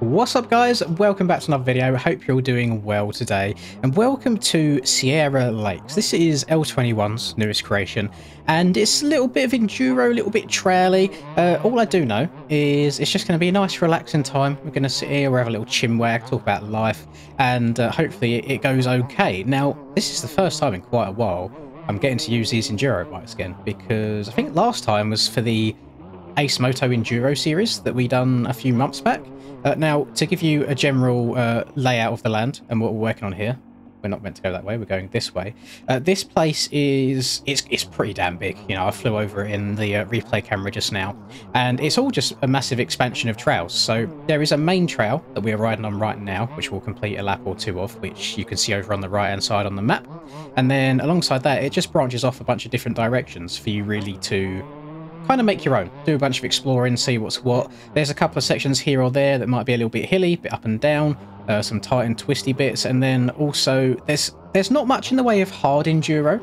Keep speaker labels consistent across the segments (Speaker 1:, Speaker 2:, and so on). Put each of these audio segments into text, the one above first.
Speaker 1: What's up guys, welcome back to another video. I hope you're all doing well today and welcome to Sierra Lakes. This is L21's newest creation and it's a little bit of enduro, a little bit traily. All I do know is it's just going to be a nice relaxing time. We're going to sit here, we'll have a little chinwag, talk about life, and hopefully it goes okay. Now this is the first time in quite a while I'm getting to use these enduro bikes again, because I think last time was for the Ace Moto Enduro series that we done a few months back. Now, to give you a general layout of the land and what we're working on here, we're not meant to go that way, we're going this way. This place is, it's pretty damn big. You know, I flew over it in the replay camera just now, and it's all just a massive expansion of trails. So there is a main trail that we're riding on right now, which we'll complete a lap or two of, which you can see over on the right hand side on the map. And then alongside that, it just branches off a bunch of different directions for you really to kind of make your own, do a bunch of exploring, see what's what. There's a couple of sections here or there that might be a little bit hilly, a bit up and down, some tight and twisty bits, and then also there's not much in the way of hard enduro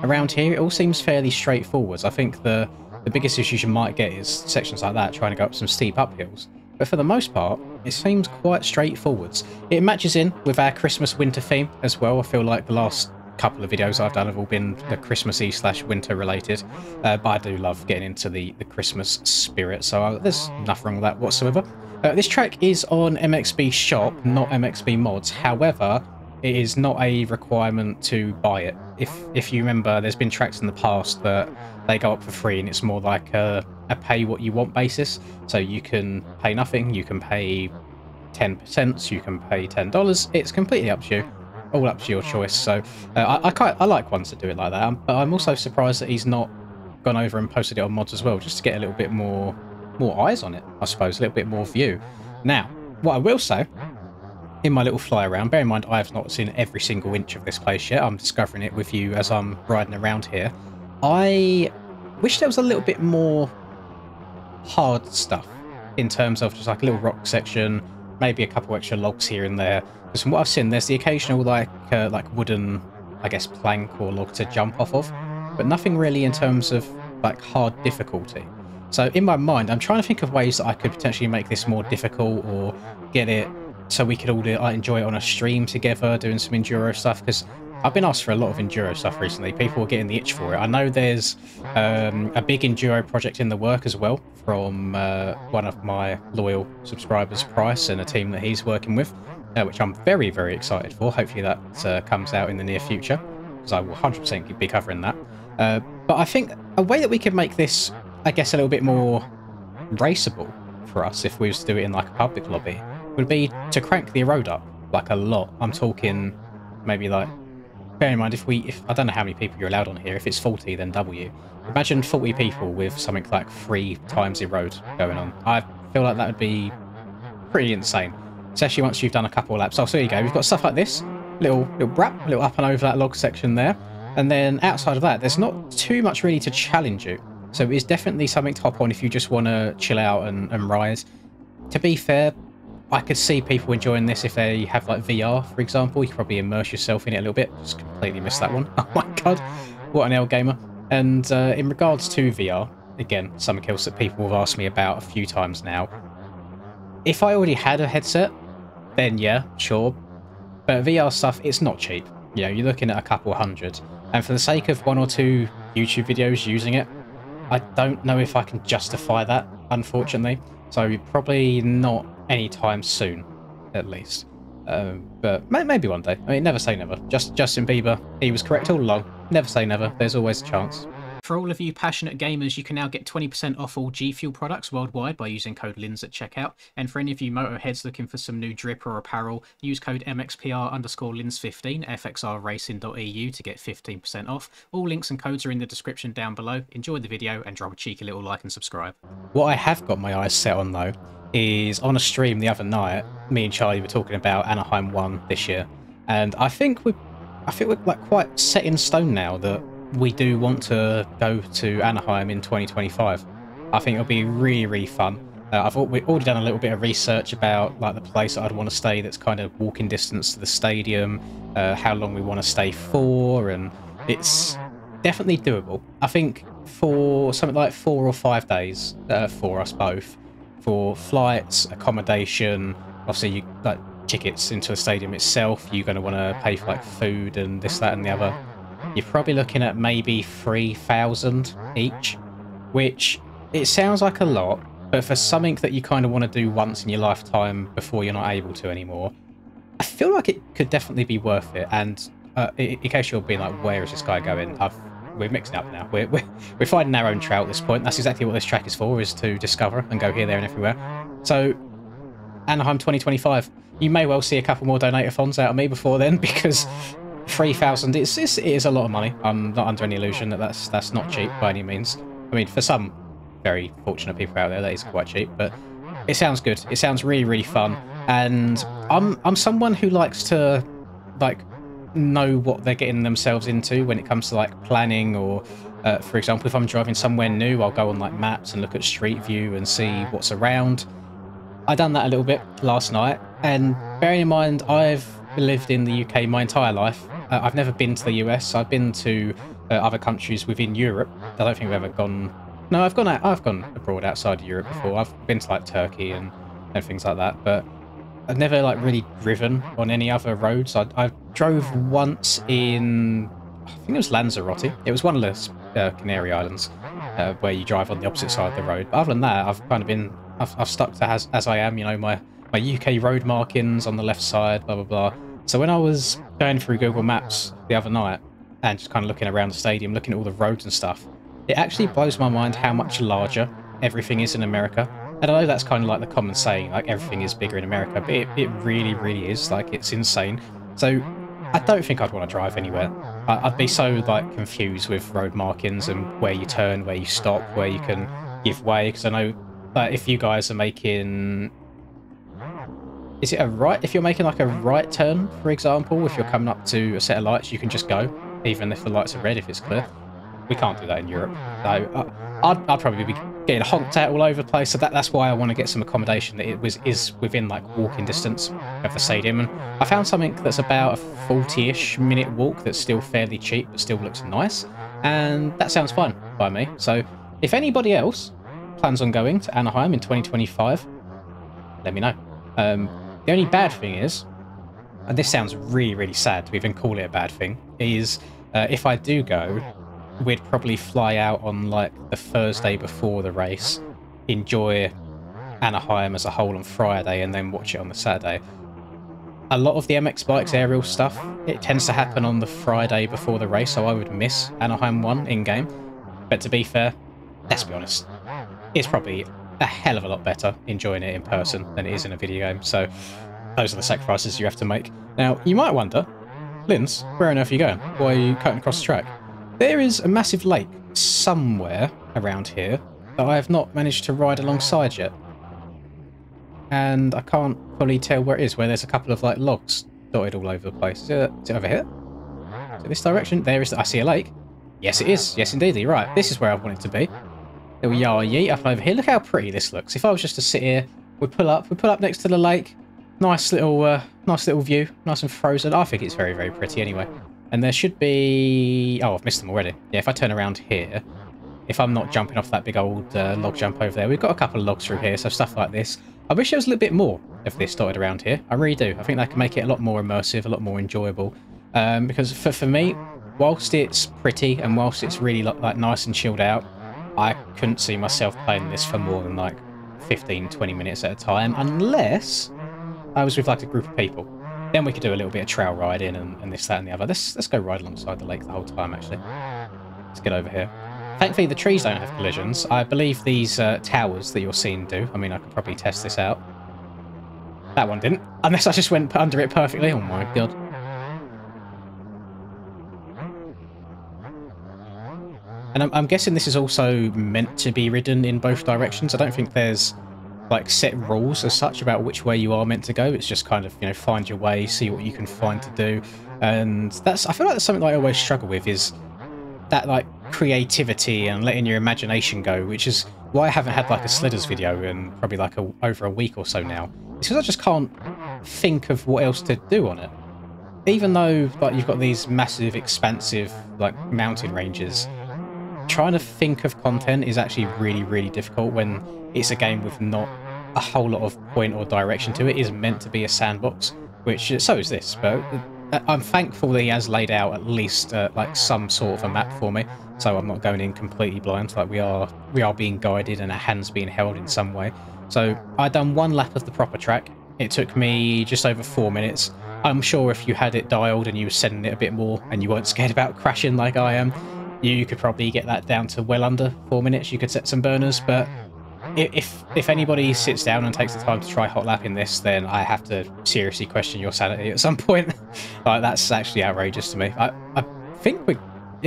Speaker 1: around here. It all seems fairly straightforward. I think the biggest issues you might get is sections like that, trying to go up some steep uphills. But for the most part, it seems quite straightforward. It matches in with our Christmas winter theme as well. I feel like the last couple of videos I've done have all been the Christmassy / winter related, but I do love getting into the Christmas spirit, so there's nothing wrong with that whatsoever. This track is on MXB Shop, not MXB Mods. However, it is not a requirement to buy it. If you remember, there's been tracks in the past that they go up for free and it's more like a pay what you want basis. So you can pay nothing, you can pay 10%, you can pay $10. It's completely up to you. All up to your choice. So I like ones that do it like that, but I'm also surprised that he's not gone over and posted it on mods as well, just to get a little bit more eyes on it, I suppose, a little bit more view. Now, what I will say, in my little fly around, bear in mind I have not seen every single inch of this place yet, I'm discovering it with you as I'm riding around here. I wish there was a little bit more hard stuff in terms of just like a little rock section, maybe a couple extra logs here and there. Because from what I've seen, there's the occasional like wooden, I guess, plank or log to jump off of, but nothing really in terms of like hard difficulty. So in my mind, I'm trying to think of ways that I could potentially make this more difficult or get it so we could all enjoy it on a stream together, doing some enduro stuff. Because I've been asked for a lot of enduro stuff recently. People are getting the itch for it. I know there's a big enduro project in the work as well from one of my loyal subscribers, Price, and a team that he's working with, which I'm very, very excited for. Hopefully that comes out in the near future, because I will 100% be covering that. But I think a way that we could make this, I guess, a little bit more raceable for us, if we was to do it in like a public lobby, would be to crank the road up like a lot. I'm talking maybe like, bear in mind, if I don't know how many people you're allowed on here. If it's 40, then W. Imagine 40 people with something like 3 times the road going on. I feel like that would be pretty insane, especially once you've done a couple of laps. Oh, so there you go. We've got stuff like this, little brap, little up and over that log section there, and then outside of that, there's not too much really to challenge you. So it's definitely something to hop on if you just want to chill out and ride. To be fair, I could see people enjoying this if they have like VR, for example. You could probably immerse yourself in it a little bit. Just completely missed that one. Oh my god, what an L gamer. And in regards to VR, again, something else that people have asked me about a few times now. If I already had a headset, then yeah, sure. But VR stuff, it's not cheap. You know, you're looking at a couple hundred. And for the sake of 1 or 2 YouTube videos using it, I don't know if I can justify that, unfortunately. So probably not anytime soon, at least. But maybe one day. I mean, never say never. Justin Bieber, he was correct all along. Never say never. There's always a chance. For all of you passionate gamers, you can now get 20% off all G Fuel products worldwide by using code LINS at checkout. And for any of you motorheads looking for some new drip or apparel, use code MXPR_LINS15 fxrracing.eu to get 15% off. All links and codes are in the description down below. Enjoy the video and drop a cheeky little like and subscribe. What I have got my eyes set on though is on a stream the other night, me and Charlie were talking about Anaheim 1 this year, and I think we're like quite set in stone now that we do want to go to Anaheim in 2025. I think it'll be really, really fun. We've already done a little bit of research about like the place that I'd want to stay that's kind of walking distance to the stadium, how long we want to stay for, and it's definitely doable. I think for something like 4 or 5 days for us both, for flights, accommodation, obviously you like tickets into the stadium itself. You're going to want to pay for like food and this, that, and the other. You're probably looking at maybe 3,000 each, which it sounds like a lot, but for something that you kind of want to do once in your lifetime before you're not able to anymore, I feel like it could definitely be worth it. And in case you're being like, where is this guy going? We're mixing up now. We're finding our own trail at this point. That's exactly what this track is for, is to discover and go here, there, and everywhere. So, Anaheim 2025. You may well see a couple more donator funds out of me before then, because 3,000 it is a lot of money. I'm not under any illusion that that's not cheap by any means. I mean, for some very fortunate people out there, that is quite cheap, but it sounds good. It sounds really, really fun. And I'm someone who likes to like know what they're getting themselves into when it comes to like planning, or for example, if I'm driving somewhere new, I'll go on like maps and look at Street View and see what's around. I done that a little bit last night, and bearing in mind I've lived in the UK my entire life. I've never been to the US. I've been to other countries within Europe. I don't think I've ever gone. No, I've gone abroad outside of Europe before. I've been to like Turkey and things like that, but I've never like really driven on any other roads. I drove once in, I think it was Lanzarote. It was one of the Canary Islands where you drive on the opposite side of the road. But other than that, I've kind of been, I've stuck to as I am. You know, my UK road markings on the left side, blah blah blah. So when I was going through Google Maps the other night and just kind of looking around the stadium, looking at all the roads and stuff, it actually blows my mind how much larger everything is in America. And I know that's kind of like the common saying, like everything is bigger in America, but it really, really is. Like, it's insane. So I don't think I'd want to drive anywhere. I'd be so like confused with road markings and where you turn, where you stop, where you can give way. Because I know if you guys are making, is it a right? If you're making like a right turn, for example, if you're coming up to a set of lights, you can just go, even if the lights are red, if it's clear. We can't do that in Europe. So I'd probably be getting honked out all over the place. So that's why I want to get some accommodation that is within like walking distance of the stadium. And I found something that's about a 40-ish minute walk that's still fairly cheap, but still looks nice. And that sounds fine by me. So if anybody else plans on going to Anaheim in 2025, let me know. The only bad thing is, and this sounds really, really sad to even call it a bad thing, is if I do go, we'd probably fly out on like the Thursday before the race, enjoy Anaheim as a whole on Friday, and then watch it on the Saturday. A lot of the MX Bikes aerial stuff, it tends to happen on the Friday before the race, so I would miss Anaheim 1 in-game. But to be fair, let's be honest, it's probably a hell of a lot better enjoying it in person than it is in a video game, so those are the sacrifices you have to make. Now, you might wonder, Linz, where on earth are you going? Why are you cutting across the track? There is a massive lake somewhere around here that I have not managed to ride alongside yet. And I can't fully tell where it is, where there's a couple of like logs dotted all over the place. Is it over here? Is it this direction? There is, I see a lake. Yes, it is. Yes, indeed. You're right. This is where I want it to be. There we are, yeet up over here. Look how pretty this looks. If I was just to sit here, we'd pull up next to the lake. Nice little view. Nice and frozen. I think it's very, very pretty anyway. And there should be... Oh, I've missed them already. Yeah, if I turn around here, if I'm not jumping off that big old log jump over there, we've got a couple of logs through here, so stuff like this. I wish there was a little bit more of this dotted around here. I really do. I think that can make it a lot more immersive, a lot more enjoyable. Because for me, whilst it's pretty and whilst it's really like nice and chilled out, I couldn't see myself playing this for more than like 15, 20 minutes at a time, unless I was with like a group of people. Then we could do a little bit of trail riding and this, that, and the other. Let's go ride alongside the lake the whole time, actually. Let's get over here. Thankfully, the trees don't have collisions. I believe these towers that you're seeing do. I mean, I could probably test this out. That one didn't. Unless I just went under it perfectly. Oh my god. And I'm guessing this is also meant to be ridden in both directions. I don't think there's like set rules as such about which way you are meant to go. It's just kind of, you know, find your way, see what you can find to do. And that's, I feel like that's something that I always struggle with, is that like creativity and letting your imagination go, which is why I haven't had like a Sliders video in probably like over a week or so now. It's because I just can't think of what else to do on it. Even though like you've got these massive, expansive like mountain ranges, trying to think of content is actually really, really difficult when it's a game with not a whole lot of point or direction to it. It is meant to be a sandbox, which so is this, but I'm thankful that he has laid out at least like some sort of a map for me, so I'm not going in completely blind. Like we are being guided and our hands being held in some way. So I done one lap of the proper track. It took me just over 4 minutes. I'm sure if you had it dialed and you were sending it a bit more and you weren't scared about crashing like I am, you could probably get that down to well under 4 minutes. You could set some burners, but if anybody sits down and takes the time to try hot lapping this, then I have to seriously question your sanity at some point. Like, that's actually outrageous to me. I think we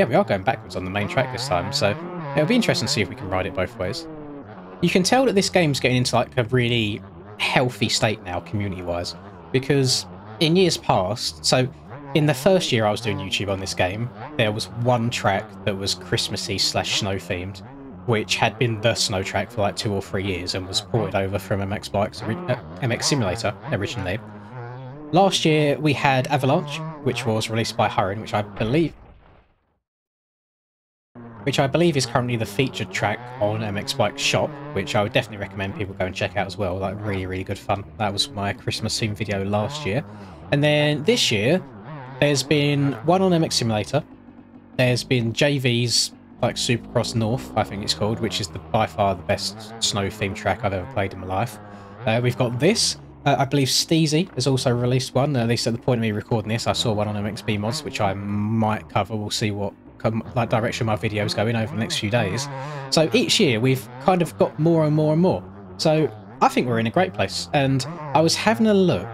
Speaker 1: are going backwards on the main track this time, so it'll be interesting to see if we can ride it both ways. You can tell that this game's getting into like a really healthy state now, community-wise, because in years past, so in the first year I was doing YouTube on this game, there was one track that was Christmassy / snow themed, which had been the snow track for like 2 or 3 years and was ported over from MX Simulator originally. Last year we had Avalanche, which was released by Hurrin, which I believe is currently the featured track on MX Bike Shop, which I would definitely recommend people go and check out as well. Like, really, really good fun. That was my Christmas theme video last year. And then this year, there's been one on MX Simulator. There's been JV's like Supercross North, I think it's called, which is by far the best snow themed track I've ever played in my life. We've got this. I believe Steezy has also released one, at least at the point of me recording this. I saw one on MXB Mods, which I might cover. We'll see what direction my videos go in over the next few days. So each year we've kind of got more and more and more. So I think we're in a great place. And I was having a look,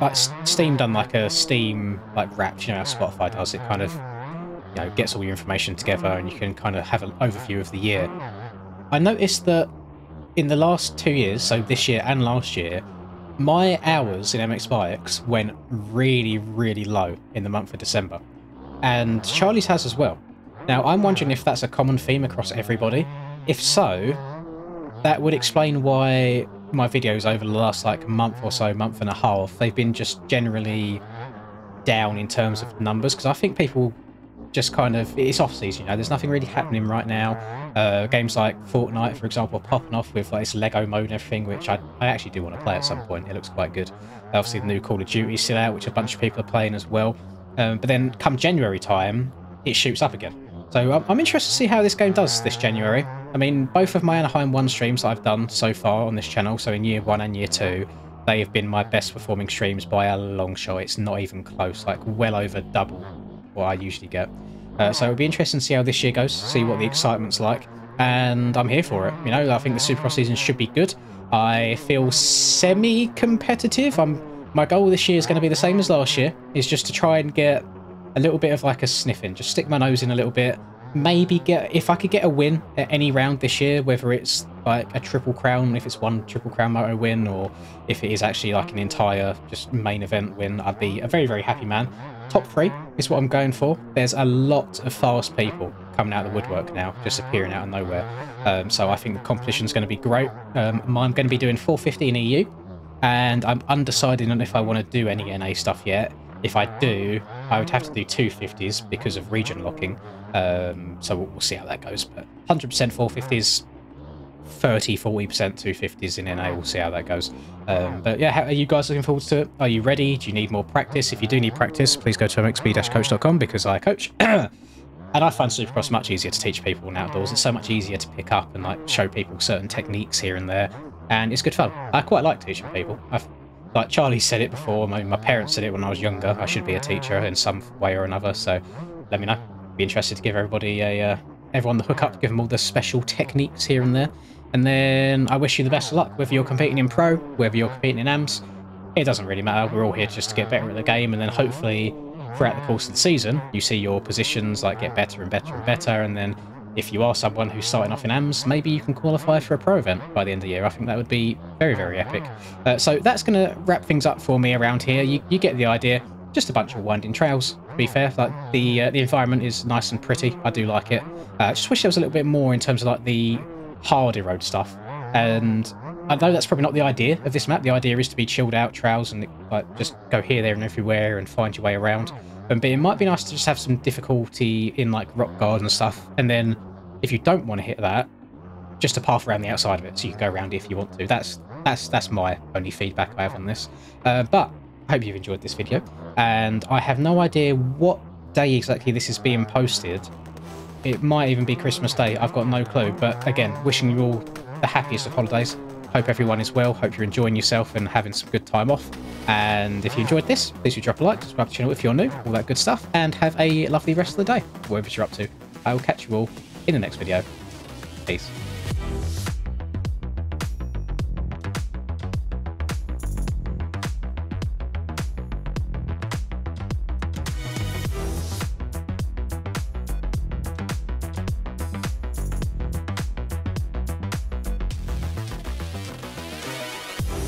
Speaker 1: like Steam done like a Steam like Wrapped, you know how Spotify does. It kind of, you know, gets all your information together and you can kind of have an overview of the year. I noticed that in the last 2 years, so this year and last year, my hours in MX Bikes went really, really low in the month of December. And Charlie's has as well. Now, I'm wondering if that's a common theme across everybody. If so, that would explain why my videos over the last like month or so, month and a half, they've been just generally down in terms of numbers, because I think people just kind of, it's off season, you know, there's nothing really happening right now. Games like Fortnite, for example, are popping off with like this Lego mode and everything, which I actually do want to play at some point. It looks quite good. Obviously the new Call of Duty is still out, which a bunch of people are playing as well. But then come January time, it shoots up again. So I'm interested to see how this game does this January. I mean, both of my Anaheim 1 streams that I've done so far on this channel, so in year 1 and year 2, they have been my best performing streams by a long shot. It's not even close, like well over double what I usually get. So it'll be interesting to see how this year goes, see what the excitement's like, and I'm here for it. You know, I think the Supercross season should be good. I feel semi-competitive. My goal this year is going to be the same as last year, is just to try and get a little bit of like a sniff in, just stick my nose in a little bit, maybe if I could get a win at any round this year, whether it's like a Triple Crown, if it's one Triple Crown Moto win, or if it is actually like an entire just main event win, I'd be a very, very happy man. Top 3 is what I'm going for. There's a lot of fast people coming out of the woodwork now, just appearing out of nowhere. So I think the competition's going to be great. I'm going to be doing 450 in EU, and I'm undecided on if I want to do any NA stuff yet. If I do, I would have to do 250s because of region locking. So we'll see how that goes. But 100% 450s, 30-40% 250s in NA. We'll see how that goes. But yeah, how are you guys looking forward to it? Are you ready? Do you need more practice? If you do need practice, please go to mxb-coach.com, because I coach. And I find Supercross much easier to teach people in outdoors. It's so much easier to pick up and like show people certain techniques here and there, and it's good fun. I quite like teaching people. Like Charlie said it before, my parents said it when I was younger, I should be a teacher in some way or another, so let me know. Be interested to give everybody everyone the hookup, give them all the special techniques here and there. And then I wish you the best of luck, whether you're competing in Pro, whether you're competing in AMS. It doesn't really matter, we're all here just to get better at the game, and then hopefully throughout the course of the season, you see your positions like get better and better and better, and then if you are someone who's starting off in AMS, maybe you can qualify for a pro event by the end of the year. I think that would be very, very epic. So that's going to wrap things up for me around here. You get the idea. Just a bunch of winding trails, to be fair. Like the environment is nice and pretty. I do like it. Just wish there was a little bit more in terms of like the harder road stuff. And I know that's probably not the idea of this map. The idea is to be chilled out trails and like just go here, there, and everywhere and find your way around. But it might be nice to just have some difficulty in like rock garden and stuff, and then if you don't want to hit that, just a path around the outside of it, so you can go around it if you want to. That's That's my only feedback I have on this. But I hope you've enjoyed this video, and I have no idea what day exactly this is being posted. It might even be Christmas Day. I've got no clue. But again, wishing you all the happiest of holidays. Hope everyone is well. Hope you're enjoying yourself and having some good time off. And if you enjoyed this, please do drop a like, subscribe to the channel if you're new, all that good stuff. And have a lovely rest of the day, wherever you're up to. I will catch you all in the next video. Peace.